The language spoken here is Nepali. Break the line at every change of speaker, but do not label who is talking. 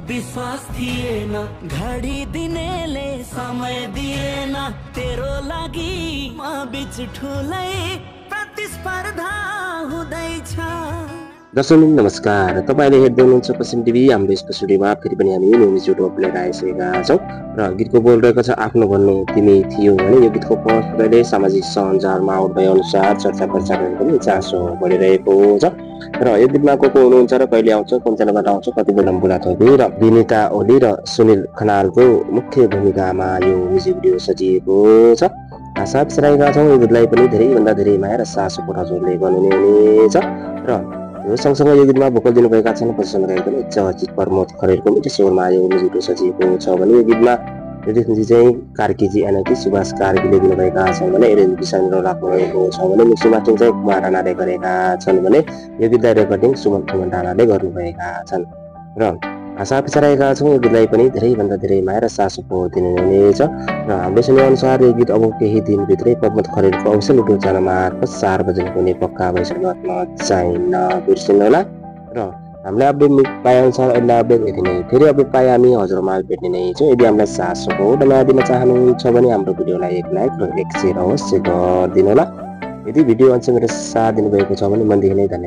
विश्वास थिएन, घडी दिनेले समय दिएन, तेरो लागि म बीच ठुलै प्रतिस्पर्धा हुँदैछ।
दर्शक नमस्कार, तपाईले हेर्दै हुनुहुन्छ पश्चिम टिभी। हाम्रो यसको स्टुडियोमा फेरि पनि हामी न्युज युट्युब लिएर आइसकेका छौँ र गीतको बोल रहेको छ आफ्नो भन्नु तिमी थियो भने। यो गीतको पोस्ट अहिले सामाजिक सञ्जालमा आउट भए अनुसार चर्चा प्रचार पनि चासो बढिरहेको छ र यो गीतमा को हुनुहुन्छ र कहिले आउँछ, कुन च्यानलबाट आउँछ, कति बेला बुढाथोकी र विनिता ओली र सुनिल खनालको मुख्य भूमिकामा यो म्युजिक भिडियो सजिएको छ। आशा बिसराएका छौँ यो गीतलाई पनि धेरैभन्दा धेरै माया र सासुको हजुरले गर्नु हुनेछ र यो सँगसँगै यो गीतमा भोकल दिनुभएका छन् प्रदर्शन गरेको चर्चित प्रमोद खरेलको मिठो स्वरमा यो म्युजिक भिडियो सजिएको छ भने यो गीतमा निर्देशन चाहिँ कार्कीजी यानि सुभाष कार्कीले दिनुभएका छन् भने एरेन्ज विषय राख्नुभएको छ भने मिक्सिङ मास्टरिङ चाहिँ कुमार राणाले गरेका छन् भने यो गीतलाई रेकर्डिङ सुमन राणाले गर्नुभएका छन् र आशा बिसराएका छौँ यो गीतलाई पनि धेरैभन्दा धेरै माया र सासुको दिनुहुनेछ र हाम्रो सुनेअनुसार यो गीत अब केही दिनभित्रै प्रमोद खरेलको अफिसियल युट्युब च्यानल मार्फत 4 बजेको हुने पक्का भइसकेको चाहिँ नबिर्सिनु होला र हामीले अपडेट पाएअनुसार अहिले अपडेट यति नै। फेरि अपडेट पाए हामी हजुरमा भेट्ने नै छौँ। यदि हामीलाई सासुको माया दिन चाहनुहुन्छ भने हाम्रो भिडियोलाई एक लाइक र एक सेयर अवश्य गरिदिनु होला। यदि भिडियो अन्त्यसम्म मेरो साथ दिनुभएको छ भने मनदेखि नै धन्यवाद।